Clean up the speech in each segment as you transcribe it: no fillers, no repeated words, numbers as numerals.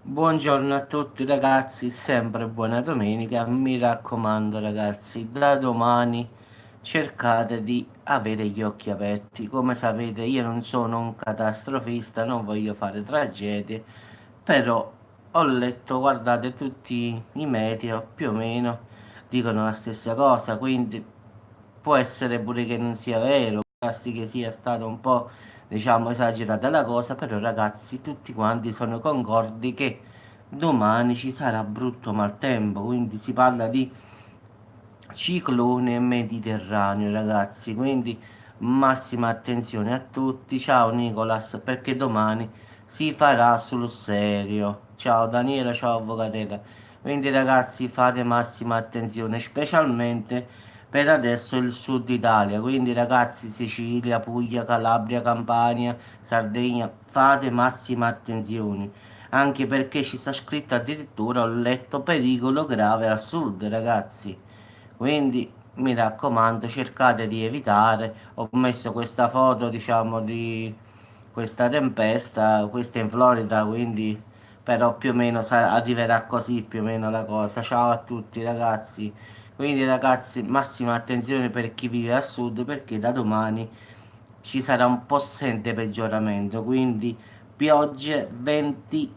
Buongiorno a tutti ragazzi, sempre buona domenica. Mi raccomando ragazzi, da domani cercate di avere gli occhi aperti. Come sapete io non sono un catastrofista, non voglio fare tragedie, però ho letto, guardate, tutti i media più o meno dicono la stessa cosa, quindi può essere pure che non sia vero, basti che sia stata un po', diciamo, esagerata la cosa, però ragazzi, tutti quanti sono concordi che domani ci sarà brutto maltempo, quindi si parla di ciclone mediterraneo, ragazzi, quindi massima attenzione a tutti. Ciao Nicolas, perché domani si farà sul serio. Ciao Daniela, ciao Avvocatella. Quindi ragazzi fate massima attenzione, specialmente per adesso il sud Italia, quindi ragazzi Sicilia, Puglia, Calabria, Campania, Sardegna, fate massima attenzione, anche perché ci sta scritto addirittura, ho letto pericolo grave al sud, ragazzi. Quindi mi raccomando, cercate di evitare. Ho messo questa foto, diciamo, di questa tempesta, questa in Florida, quindi però più o meno arriverà così più o meno la cosa. Ciao a tutti ragazzi. Quindi ragazzi, massima attenzione per chi vive al sud perché da domani ci sarà un possente peggioramento, quindi piogge, venti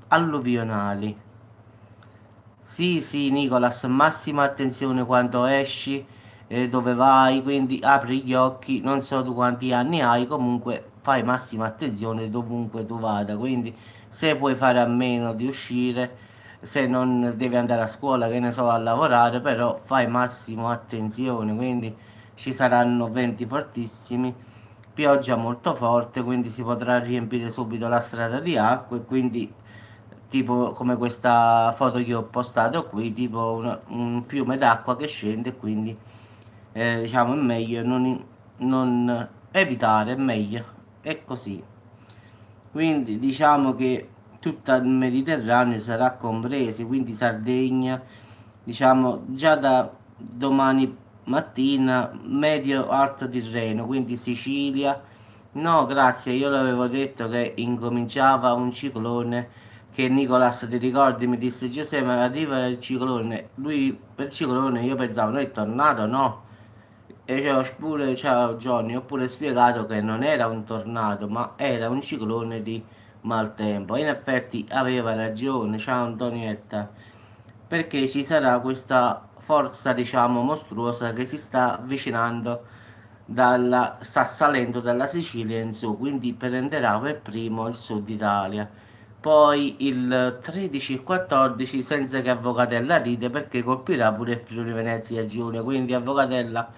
alluvionali. Sì, sì, Nicolas, massima attenzione quando esci, dove vai, quindi apri gli occhi, non so tu quanti anni hai, comunque fai massima attenzione dovunque tu vada, quindi se puoi fare a meno di uscire, se non devi andare a scuola, che ne so, a lavorare, però fai massimo attenzione, quindi ci saranno venti fortissimi, pioggia molto forte, quindi si potrà riempire subito la strada di acqua e quindi tipo come questa foto che ho postato qui, tipo un fiume d'acqua che scende, quindi diciamo è meglio non evitare, è meglio, è così. Quindi diciamo che tutto il Mediterraneo sarà compreso, quindi Sardegna, diciamo già da domani mattina medio alto Tirreno, quindi Sicilia. No, grazie, io l'avevo detto che incominciava un ciclone che Nicolas ti ricordi mi disse Giuseppe ma arriva il ciclone. Lui per il ciclone io pensavo, no, è tornato, no? E ciao Johnny, ho pure spiegato che non era un tornado, ma era un ciclone di maltempo. In effetti aveva ragione, ciao Antonietta, perché ci sarà questa forza, diciamo, mostruosa che si sta avvicinando sta salendo dalla Sicilia in su, quindi prenderà per primo il sud Italia. Poi il 13 e 14 senza che Avvocatella ride perché colpirà pure il Friuli Venezia Giulia, quindi Avvocatella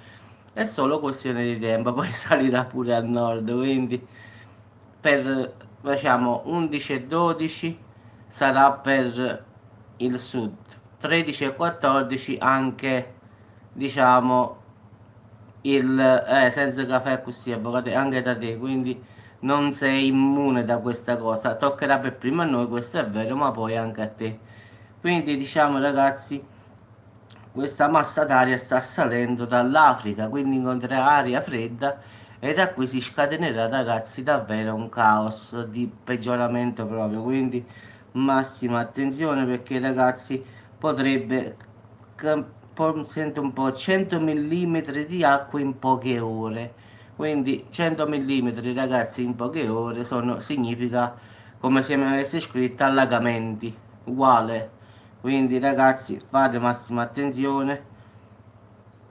è solo questione di tempo, poi salirà pure al nord, quindi per diciamo 11 e 12 sarà per il sud, 13 e 14 anche diciamo il senza caffè così avvocato anche da te, quindi non sei immune da questa cosa, toccherà per prima a noi, questo è vero, ma poi anche a te. Quindi diciamo ragazzi, questa massa d'aria sta salendo dall'Africa, quindi incontrerà aria fredda e da qui si scatenerà ragazzi davvero un caos di peggioramento proprio, quindi massima attenzione perché ragazzi potrebbe sento un po' 100 mm di acqua in poche ore, quindi 100 mm ragazzi in poche ore significa come se mi avesse scritto allagamenti uguale, quindi ragazzi fate massima attenzione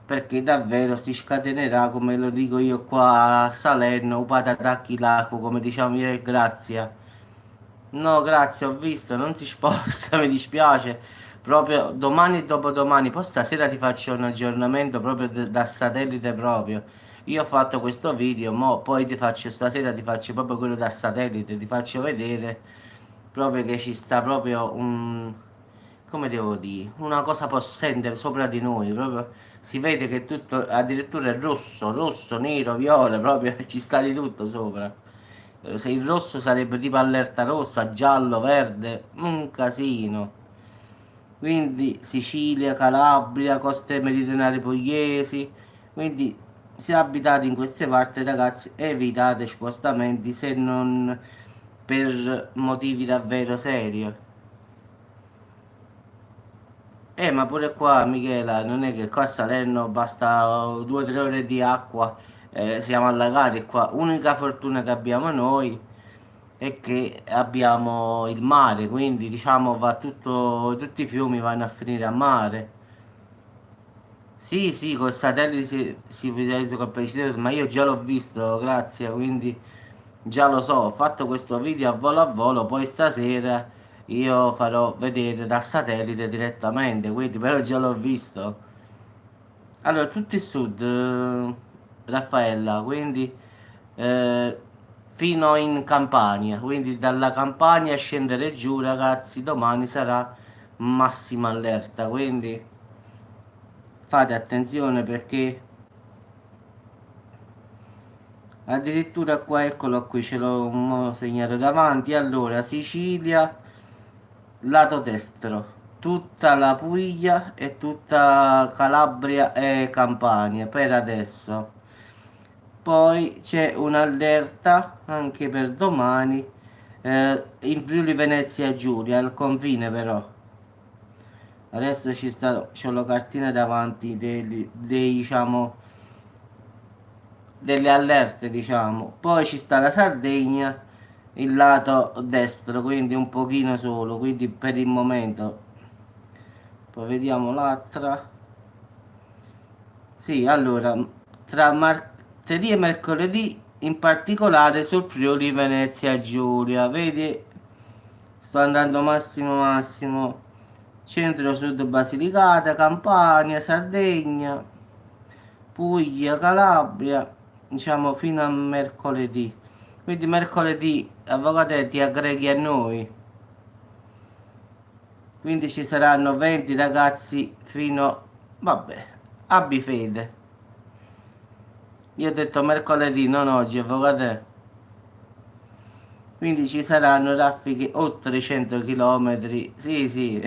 perché davvero si scatenerà come lo dico io qua a Salerno, patatacchi l'aco come diciamo io e Grazia. No, grazie, ho visto, non si sposta, mi dispiace. Proprio domani e dopodomani, poi stasera ti faccio un aggiornamento proprio da satellite proprio. Io ho fatto questo video, mo poi ti faccio stasera, ti faccio proprio quello da satellite, ti faccio vedere proprio che ci sta proprio un, come devo dire, una cosa possente sopra di noi, proprio si vede che tutto addirittura è rosso, rosso, nero, viola, proprio ci sta di tutto sopra. Se il rosso sarebbe tipo allerta rossa, giallo, verde, un casino. Quindi Sicilia, Calabria, coste meridionali pugliesi. Quindi se abitate in queste parti, ragazzi, evitate spostamenti se non per motivi davvero seri. Ma pure qua, Michela, non è che qua a Salerno basta 2 o 3 ore di acqua, siamo allagati qua. Unica fortuna che abbiamo noi è che abbiamo il mare, quindi diciamo va tutto, tutti i fiumi vanno a finire a mare. Sì, sì, col satellite si visualizza con precisione, ma io già l'ho visto, grazie, quindi già lo so, ho fatto questo video a volo, poi stasera io farò vedere da satellite direttamente, quindi però già l'ho visto. Allora, tutto il sud, Raffaella, quindi eh, fino in Campania, quindi dalla Campania scendere giù, ragazzi, domani sarà massima allerta, quindi fate attenzione perché addirittura qua, eccolo qui, ce l'ho segnato davanti. Allora, Sicilia, lato destro, tutta la Puglia e tutta Calabria e Campania per adesso. Poi c'è un'allerta anche per domani in Friuli Venezia Giulia, al confine però. Adesso ci sta, c'ho la cartina davanti diciamo, delle allerte, diciamo. Poi ci sta la Sardegna, il lato destro, quindi un pochino solo, quindi per il momento. Poi vediamo l'altra. Sì, allora, tra martedì e mercoledì, in particolare sul Friuli Venezia Giulia, vedi, sto andando massimo massimo, centro-sud Basilicata, Campania, Sardegna, Puglia, Calabria, diciamo fino a mercoledì. Quindi mercoledì, avvocate, ti aggreghi a noi. Quindi ci saranno 20 ragazzi fino, vabbè, abbi fede. Io ho detto mercoledì, non oggi, avvocate. Quindi ci saranno raffiche oltre i 100 km. Sì, sì,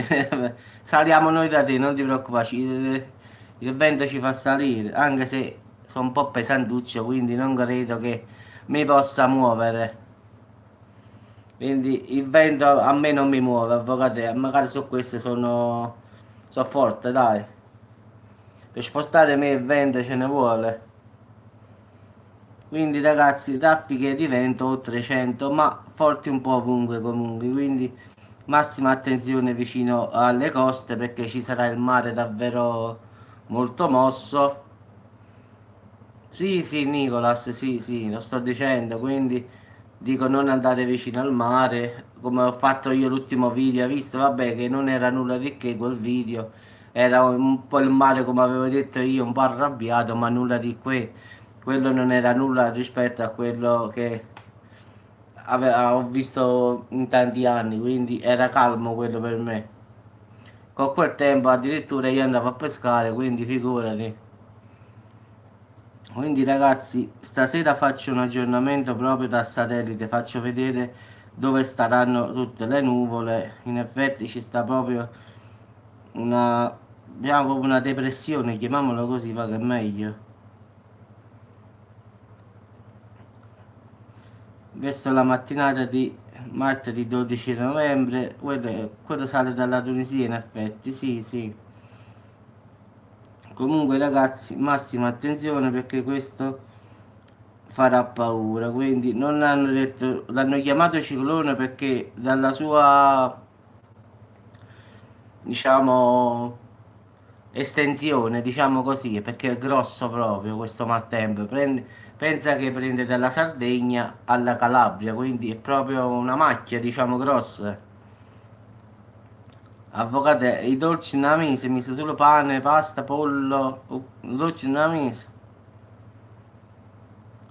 saliamo noi da te, non ti preoccupare. Il vento ci fa salire, anche se sono un po' pesantuccio, quindi non credo che mi possa muovere. Quindi il vento a me non mi muove, avvocate. Magari su queste sono forte, dai. Per spostare me il vento ce ne vuole. Quindi ragazzi, raffiche di vento oltre 100, ma forti un po' ovunque comunque, quindi massima attenzione vicino alle coste perché ci sarà il mare davvero molto mosso. Sì, sì, Nicolas, sì, sì, lo sto dicendo, quindi dico non andate vicino al mare, come ho fatto io l'ultimo video, hai visto? Vabbè, che non era nulla di che quel video, era un po' il mare come avevo detto io, un po' arrabbiato, ma nulla di che. Quello non era nulla rispetto a quello che ho visto in tanti anni, quindi era calmo quello per me. Con quel tempo addirittura io andavo a pescare, quindi figurati. Quindi ragazzi, stasera faccio un aggiornamento proprio da satellite, faccio vedere dove staranno tutte le nuvole. In effetti ci sta proprio una, abbiamo proprio una depressione, chiamiamola così, va che è meglio. Verso la mattinata di martedì 12 novembre, quello sale dalla Tunisia in effetti, sì, sì. Comunque ragazzi, massima attenzione perché questo farà paura, quindi non l'hanno detto, l'hanno chiamato ciclone perché dalla sua, diciamo, estensione, diciamo così, perché è grosso proprio questo maltempo, pensa che prende dalla Sardegna alla Calabria, quindi è proprio una macchia, diciamo, grossa. Avvocate, i dolci nella mise, mise solo pane, pasta, pollo, dolci nella mise.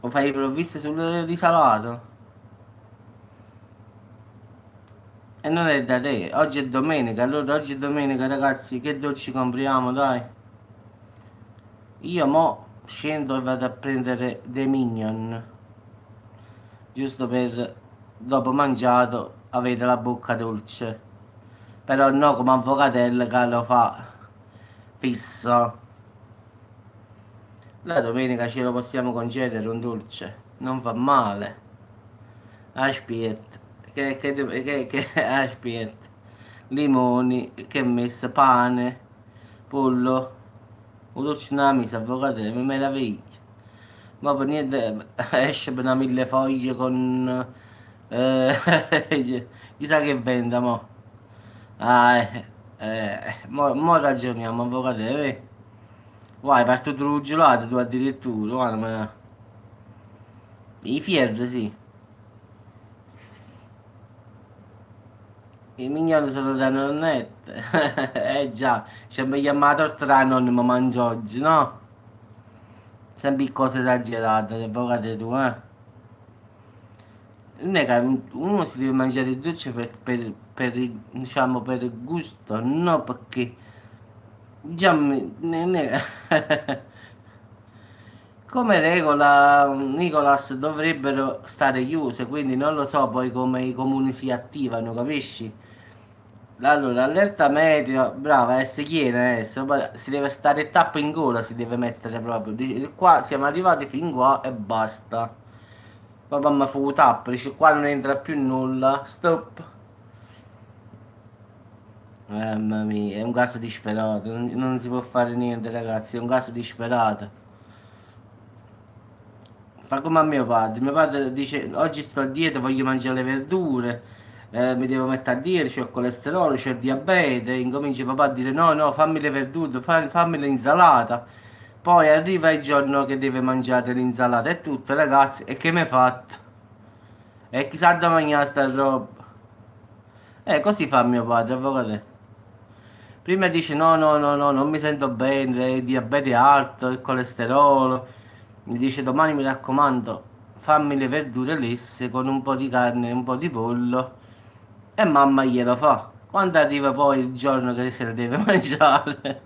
O fai provviste sul di salato? E non è da te, oggi è domenica, allora oggi è domenica ragazzi, che dolci compriamo, dai? Io mo scendo e vado a prendere dei Minion, giusto per dopo mangiato avere la bocca dolce. Però no come avvocatella che lo fa fisso. La domenica ce lo possiamo concedere un dolce, non fa male. Aspetta, aspetta, limoni, che ho messo, pane, pollo, un dolce nella misa, avvocato, mi meraviglia. Ma per niente esce per una mille foglie con... chissà che venda, mo. Ah, mo ragioniamo, avvocato, vai, parto tu gelato, tu addirittura, guarda, ma... I fierri, sì. I mignoli sono da nonnette. Già, c'è mi chiama la torta da nonna, ma mangio oggi, no? Sempre cose esagerate, avvocate tu, eh? Non è che uno si deve mangiare il dolce diciamo, per il gusto, no perché già come regola Nicolas dovrebbero stare chiuse, quindi non lo so poi come i comuni si attivano, capisci? Allora, allerta meteo, brava, S chiena adesso, poi si deve stare tappo in gola, si deve mettere proprio. Qua siamo arrivati fin qua e basta. Papà mi fa un tappo, dice qua non entra più nulla, stop. Mamma mia, è un caso disperato, non si può fare niente ragazzi, è un caso disperato. Fa come a mio padre dice oggi sto a dieta, voglio mangiare le verdure, mi devo mettere a dieta, c'ho il colesterolo, c'ho il diabete, incomincia papà a dire no, no, fammi le verdure, fammi l'insalata. Poi arriva il giorno che deve mangiare l'insalata e tutto ragazzi, e che mi ha fatto? E chissà da mangiare sta roba. Così fa mio padre, avvocato. Prima dice no, no, no, no, non mi sento bene, il diabete alto, il colesterolo. Mi dice domani mi raccomando, fammi le verdure lesse con un po' di carne e un po' di pollo. E mamma glielo fa. Quando arriva poi il giorno che se le deve mangiare,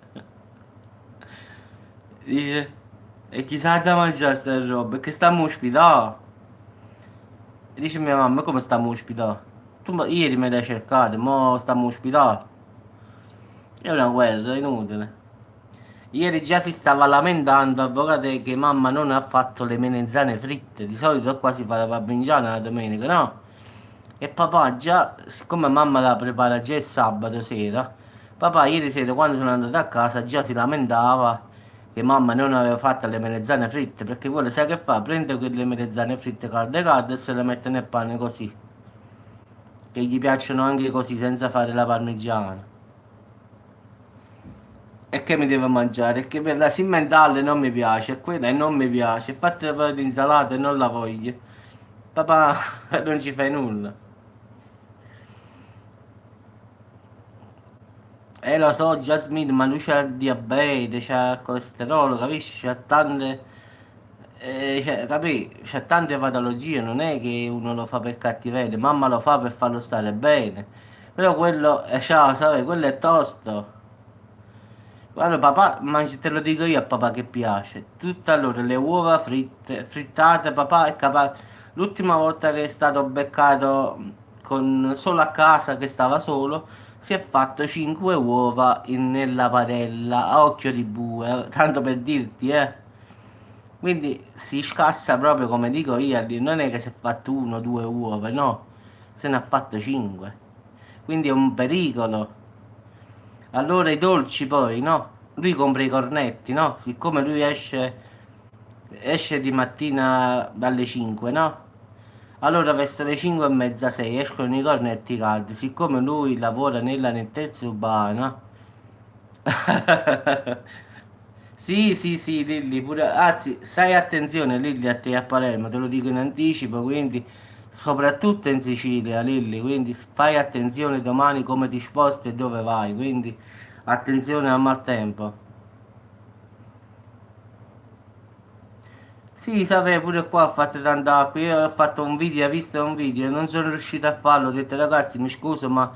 dice, e chissà da mangiare sta roba, che stiamo ospitando. E dice mia mamma, come stiamo ospitando? Ieri me l'hai cercato, mo stiamo ospitando. È una guerra, è inutile. Ieri già si stava lamentando, avvocato, che mamma non ha fatto le melanzane fritte. Di solito qua si fa la parmigiana la domenica, no? E papà già, siccome mamma la prepara già il sabato sera, papà ieri sera quando sono andato a casa già si lamentava che mamma non aveva fatto le melanzane fritte, perché vuole, sai che fa? Prende quelle melanzane fritte calde calde e se le mette nel pane così. Che gli piacciono anche così, senza fare la parmigiana. E che mi devo mangiare? E che per la simmentale non mi piace, e quella e non mi piace. Fate un po' di insalata e non la voglio. Papà, non ci fai nulla. Lo so, Jasmine, ma lui c'ha il diabete, c'ha il colesterolo, capisci? C'ha tante... C'ha tante patologie, non è che uno lo fa per cattiveria, mamma lo fa per farlo stare bene. Però quello, ciao, sai, quello è tosto. Guarda, papà, te lo dico io a papà che piace. Tutte allora le uova fritte, frittate, papà è capace. L'ultima volta che è stato beccato con, solo a casa, che stava solo, si è fatto 5 uova nella padella, a occhio di bue, tanto per dirti, eh. Quindi si scassa proprio come dico io, non è che si è fatto uno, due uova, no, se ne ha fatto 5. Quindi è un pericolo. Allora i dolci poi, no? Lui compra i cornetti, no? Siccome lui esce di mattina dalle 5, no? Allora verso le 5 e mezza, 6 escono i cornetti caldi. Siccome lui lavora nella nettezza urbana, sì, sì, sì, Lilli, pure... Anzi, stai attenzione, Lilli, a te a Palermo, te lo dico in anticipo, quindi... Soprattutto in Sicilia, Lilli, quindi fai attenzione domani come ti sposti e dove vai, quindi attenzione al maltempo. Sì, sapevo, pure qua ho fatto tanta acqua, io ho fatto un video, ho visto un video, non sono riuscito a farlo, ho detto ragazzi mi scuso ma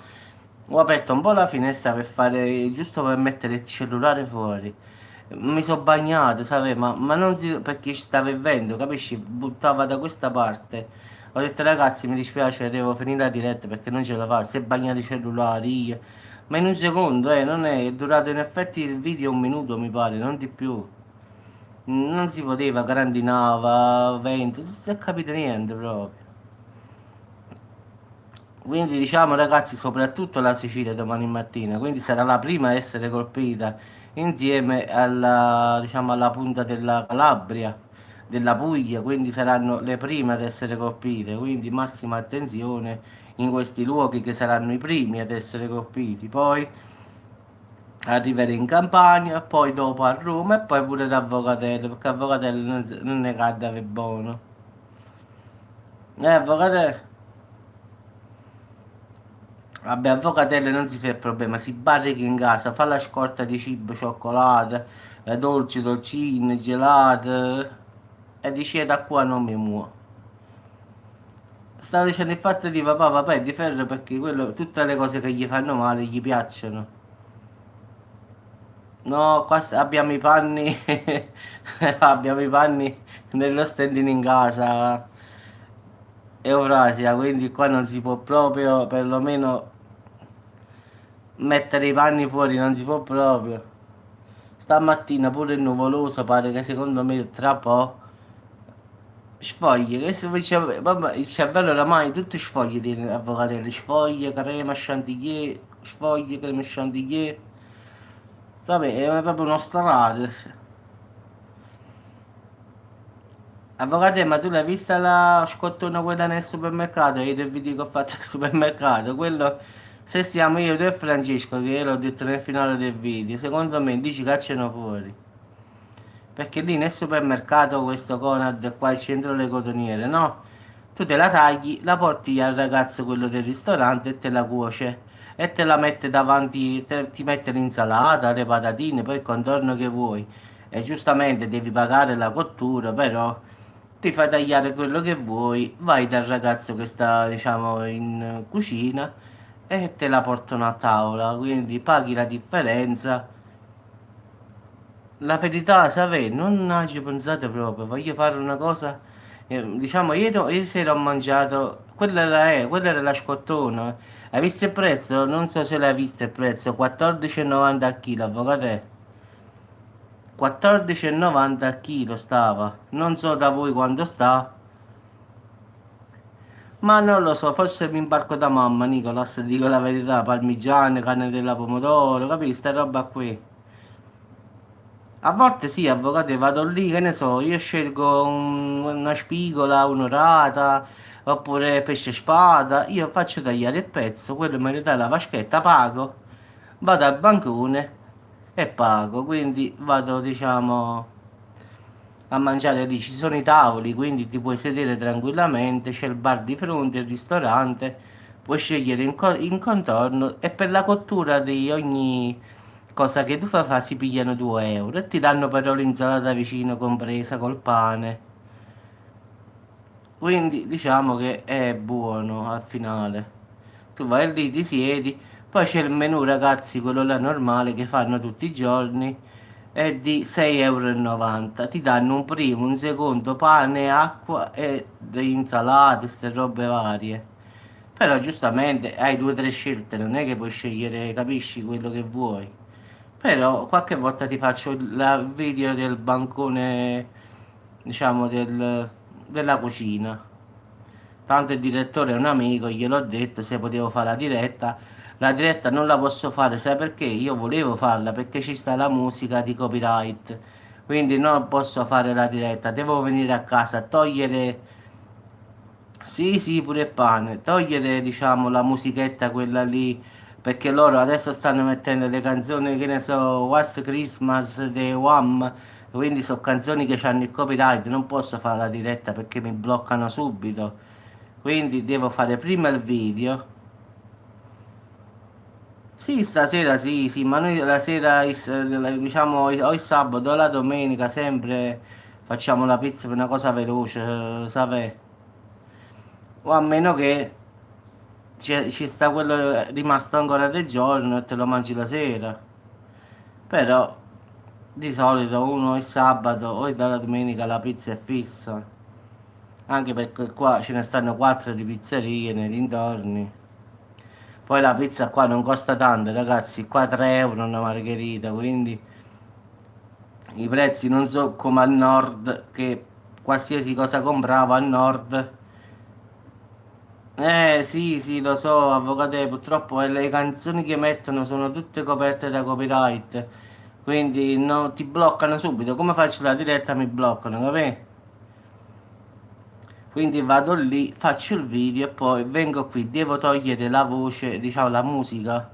ho aperto un po' la finestra per fare, giusto per mettere il cellulare fuori. Mi sono bagnato, sapevo, ma non si, perché stava il vento, capisci? Buttava da questa parte. Ho detto ragazzi mi dispiace, devo finire la diretta perché non ce la faccio, si è bagnato i cellulari, io. Ma in un secondo, non è, è durato in effetti il video un minuto mi pare, non di più. Non si poteva, grandinava, vento, non si è capito niente proprio. Quindi diciamo ragazzi, soprattutto la Sicilia domani mattina, quindi sarà la prima a essere colpita insieme alla, diciamo, alla punta della Calabria, della Puglia, quindi saranno le prime ad essere colpite, quindi massima attenzione in questi luoghi che saranno i primi ad essere colpiti, poi arriverà in Campania, poi dopo a Roma e poi pure ad Avocatello, perché Avocatello non è cadde buono. Avocatello. Vabbè, a Vocatelle non si fa il problema, si barrica in casa, fa la scorta di cibo, cioccolata, dolci, dolcine, gelate e dice da qua non mi muovo. Stavo dicendo il fatto di papà è di ferro perché quello, tutte le cose che gli fanno male gli piacciono. No, qua abbiamo i panni, abbiamo i panni nello standing in casa, Eurasia, quindi qua non si può proprio, perlomeno mettere i panni fuori, non si può proprio. Stamattina pure il nuvoloso pare che secondo me tra po' sfoglie, che se vabbè, il cervello oramai tutto sfoglie di avvocatelli, sfoglie, crema chantilly, sfoglie, crema chantilly. Vabbè, è proprio uno strato. Avvocate, ma tu l'hai vista la scottona quella nel supermercato? Vedi il video che ho fatto al supermercato? Quello, se stiamo io, tu e Francesco, che l'ho detto nel finale del video, secondo me dici cacciano fuori. Perché lì nel supermercato questo Conad qua al centro le cotoniere, no? Tu te la tagli, la porti al ragazzo quello del ristorante e te la cuoce e te la mette davanti, ti mette l'insalata, le patatine, poi il contorno che vuoi. E giustamente devi pagare la cottura, però ti fai tagliare quello che vuoi, vai dal ragazzo che sta, diciamo, in cucina e te la portano a tavola, quindi paghi la differenza. La verità, sapete, non ci pensate proprio, voglio fare una cosa, diciamo, ieri sera ho mangiato, quella era la scottona, hai visto il prezzo? Non so se l'hai visto il prezzo, 14,90 al chilo, avvocate, 14,90 al chilo stava, non so da voi quando sta, ma non lo so, forse mi imbarco da mamma, Nicolas, dico la verità, parmigiano, carne della pomodoro, capisci, sta roba qui. A volte sì, avvocate, vado lì, che ne so, io scelgo una spigola, un'orata, oppure pesce spada, io faccio tagliare il pezzo, quello me ne dà la vaschetta, pago, vado al bancone e pago, quindi vado, diciamo, a mangiare lì, ci sono i tavoli, quindi ti puoi sedere tranquillamente, c'è il bar di fronte, il ristorante, puoi scegliere in contorno e per la cottura di ogni cosa che tu fai si pigliano 2 euro e ti danno però l'insalata vicino compresa col pane. Quindi diciamo che è buono al finale. Tu vai lì, ti siedi, poi c'è il menù ragazzi, quello là normale che fanno tutti i giorni, è di 6,90 euro. Ti danno un primo, un secondo, pane, acqua e delle insalate, ste robe varie. Però giustamente hai 2 o 3 scelte, non è che puoi scegliere, capisci quello che vuoi. Però qualche volta ti faccio il video del bancone, diciamo, della cucina. Tanto il direttore è un amico, gliel'ho detto se potevo fare la diretta. La diretta non la posso fare, sai perché? Io volevo farla perché ci sta la musica di copyright. Quindi non posso fare la diretta, devo venire a casa, togliere, sì, sì, pure il pane, togliere, diciamo, la musichetta quella lì, perché loro adesso stanno mettendo le canzoni, che ne so, Last Christmas dei Wham, quindi sono canzoni che hanno il copyright, non posso fare la diretta perché mi bloccano subito. Quindi devo fare prima il video. Sì, stasera sì, sì, ma noi la sera, diciamo, o il sabato o la domenica sempre facciamo la pizza per una cosa veloce, sapete? O a meno che ci sta quello rimasto ancora del giorno e te lo mangi la sera. Però di solito uno il sabato o la domenica la pizza è fissa. Anche perché qua ce ne stanno 4 di pizzerie nei dintorni. Poi la pizza qua non costa tanto, ragazzi, qua 3 euro una margherita, quindi i prezzi non so come al nord, che qualsiasi cosa compravo al nord Sì, sì, lo so, avvocate, purtroppo le canzoni che mettono sono tutte coperte da copyright, quindi ti bloccano subito. Come faccio la diretta mi bloccano, capì? Quindi vado lì, faccio il video e poi vengo qui, devo togliere la voce, diciamo la musica.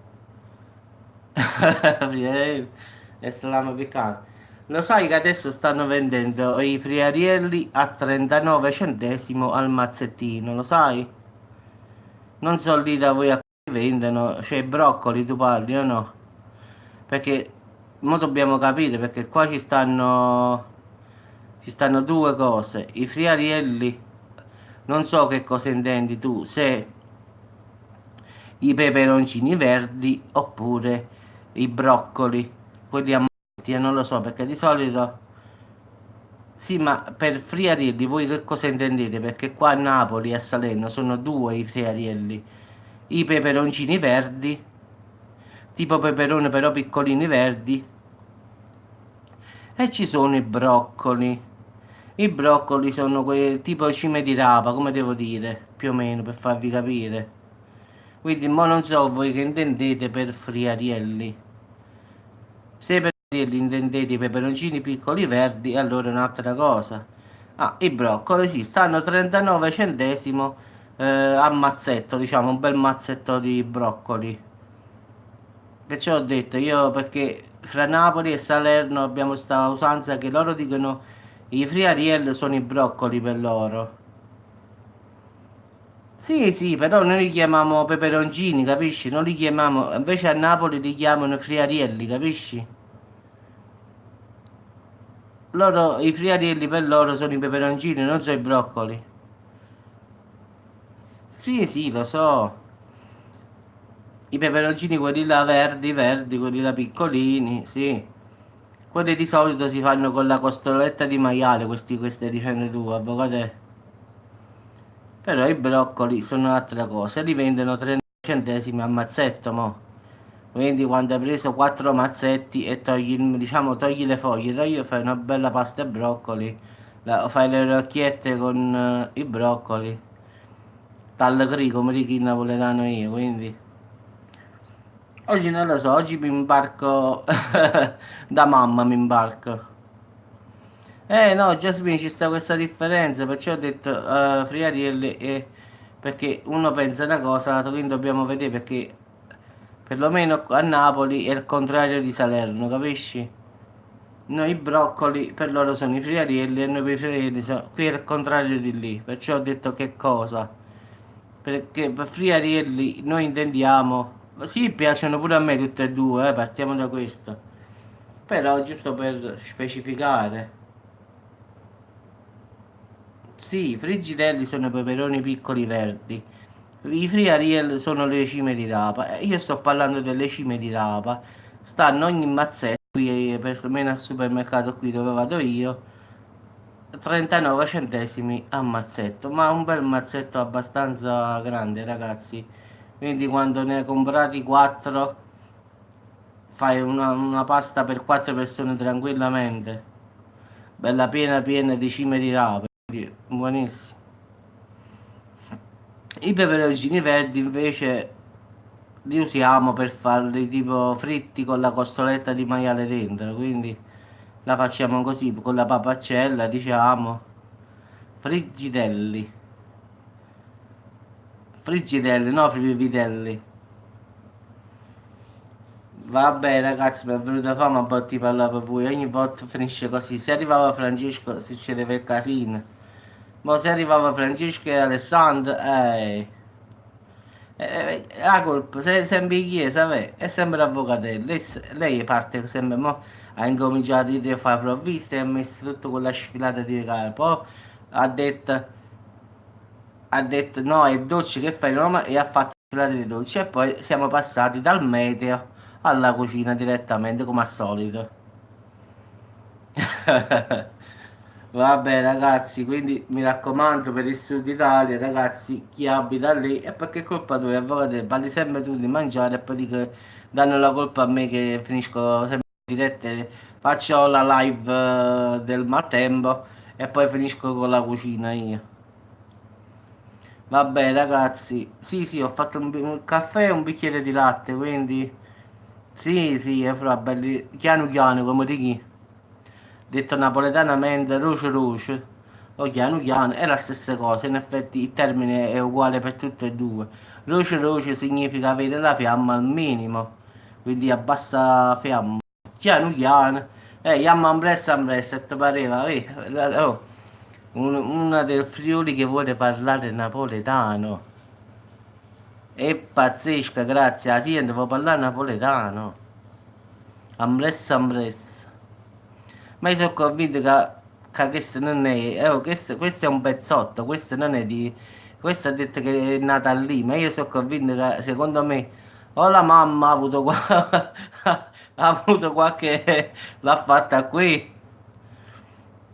E salame piccante. Lo sai che adesso stanno vendendo i friarielli a 39 centesimo al mazzettino, lo sai? Non so lì da voi a che vendono, cioè i broccoli tu parli o no? Perché mo dobbiamo capire perché qua ci stanno due cose. I friarielli, non so che cosa intendi tu, se i peperoncini verdi oppure i broccoli, quelli ammoniti, non lo so perché di solito sì, ma per friarielli voi che cosa intendete? Perché qua a Napoli e a Salerno sono due i friarielli, i peperoncini verdi, tipo peperone però piccolini verdi, e ci sono i broccoli. I broccoli sono quei tipo cime di rapa, come devo dire, più o meno per farvi capire. Quindi mo non so voi che intendete per friarielli. Se per friarielli intendete i peperoncini piccoli verdi, allora è un'altra cosa. Ah, i broccoli sì, stanno 39 centesimo a mazzetto, diciamo, un bel mazzetto di broccoli. Perciò ho detto io perché fra Napoli e Salerno abbiamo sta usanza che loro dicono i friarielli sono i broccoli per loro. Sì, sì, però noi li chiamiamo peperoncini, capisci? Non li chiamiamo, invece a Napoli li chiamano friarielli, capisci? Loro, i friarielli per loro sono i peperoncini, non sono i broccoli. Sì, sì, lo so. I peperoncini, quelli là verdi, verdi, quelli là piccolini, sì. Quelli di solito si fanno con la costoletta di maiale, queste dicendo tu, avvocate. Però i broccoli sono un'altra cosa, li vendono 30 centesimi a mazzetto, mo. Quindi quando hai preso 4 mazzetti e diciamo, togli le foglie, fai una bella pasta e broccoli, fai le orecchiette con i broccoli, tal cri come dico in napoletano io, quindi. Oggi non lo so, oggi mi imbarco da mamma mi imbarco. No, Jasmine ci sta questa differenza, perciò ho detto Friarielli perché uno pensa una cosa, l'altro quindi dobbiamo vedere perché perlomeno a Napoli è il contrario di Salerno, capisci? Noi i broccoli per loro sono i friarielli e noi per i friarielli sono... Qui è il contrario di lì, perciò ho detto che cosa? Perché per friarielli noi intendiamo... Sì, piacciono pure a me tutte e due, partiamo da questo. Però giusto per specificare. Sì, i frigidelli sono i peperoni piccoli verdi. I friariel sono le cime di rapa. Io sto parlando delle cime di rapa. Stanno ogni mazzetto, qui perlomeno al supermercato qui dove vado io, 39 centesimi a mazzetto. Ma un bel mazzetto abbastanza grande, ragazzi. Quindi quando ne hai comprati 4, fai una pasta per 4 persone tranquillamente. Bella piena piena di cime di rapa. Quindi buonissimo. I peperoncini verdi invece li usiamo per farli tipo fritti con la costoletta di maiale dentro, quindi la facciamo così con la papaccella, diciamo, frigidelli, frigidelli, no frividelli. Vabbè ragazzi, mi è venuta fame a botti parlare per voi, ogni volta finisce così, se arrivava Francesco succedeva il casino, ma se arrivava Francesco e Alessandro, la colpa, sei sempre in chiesa, è sempre avvocatello. Lei parte sempre, mo, ha incominciato a fare provviste e ha messo tutto quella sfilata di regali. Poi ha detto, ha detto no, è dolce che fai Roma e ha fatto la sfilata di dolci. E poi siamo passati dal meteo alla cucina direttamente come al solito. Vabbè ragazzi, quindi mi raccomando per il sud Italia, ragazzi, chi abita lì è perché è colpa tua, avvocate, parli sempre tu di mangiare e poi danno la colpa a me che finisco sempre in dirette, faccio la live del maltempo e poi finisco con la cucina io. Vabbè, ragazzi, sì, sì, ho fatto un caffè e un bicchiere di latte, quindi sì, sì, è fra belli, piano piano, come dici, detto napoletanamente, roce roce, o piano piano, è la stessa cosa, in effetti il termine è uguale per tutte e due. Roce roce significa avere la fiamma al minimo, quindi a bassa fiamma, piano piano, ambressa, ti pareva, oh, una del Friuli che vuole parlare napoletano. È pazzesca, grazie. Ah, sì, devo parlare napoletano. Ambressa, ambressa. Ma io sono convinto che questo non è. Questo è un pezzotto. Questo non è di. Questo ha detto che è nata lì. Ma io sono convinto che secondo me. O la mamma ha avuto, ha avuto qualche. L'ha fatta qui.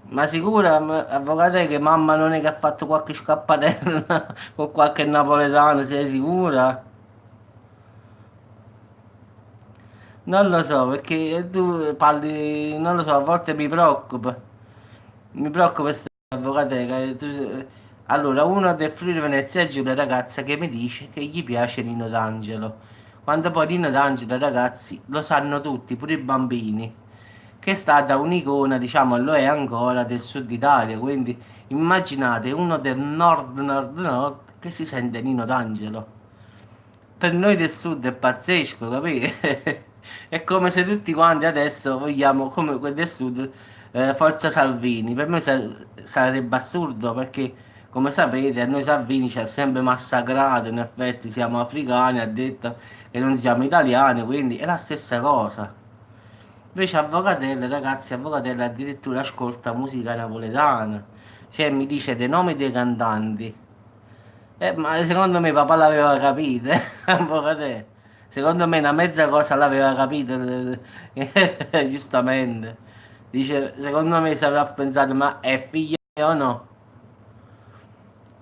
Ma sicura, avvocate, che mamma non è che ha fatto qualche scappatella con qualche napoletano, sei sicura? Non lo so, perché tu parli, non lo so, a volte mi preoccupa. Mi preoccupa questa avvocateca. Allora, uno del Friuli Venezia Giulia, una ragazza che mi dice che gli piace Nino D'Angelo. Quando poi Nino D'Angelo, ragazzi, lo sanno tutti, pure i bambini, che è stata un'icona, diciamo, e lo è ancora del sud Italia. Quindi immaginate uno del nord che si sente Nino D'Angelo. Per noi del sud è pazzesco, capite? È come se tutti quanti adesso vogliamo, come quelli del sud, Forza Salvini. Per me sarebbe assurdo perché, come sapete, a noi Salvini ci ha sempre massacrato, in effetti siamo africani, ha detto che non siamo italiani, quindi è la stessa cosa. Invece Avvocatella, ragazzi, Avvocatella addirittura ascolta musica napoletana, cioè mi dice dei nomi dei cantanti. Ma secondo me papà l'aveva capito, Avvocatella. Secondo me una mezza cosa l'aveva capito, giustamente. Dice, secondo me si avrà pensato, ma è figlio o no?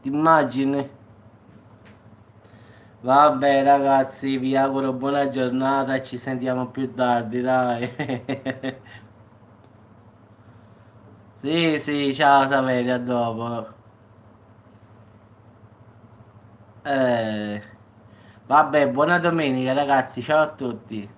Ti immagini? Vabbè ragazzi, vi auguro buona giornata e ci sentiamo più tardi, dai. Sì, sì, ciao Saverio, a dopo. Eh, vabbè, buona domenica ragazzi, ciao a tutti.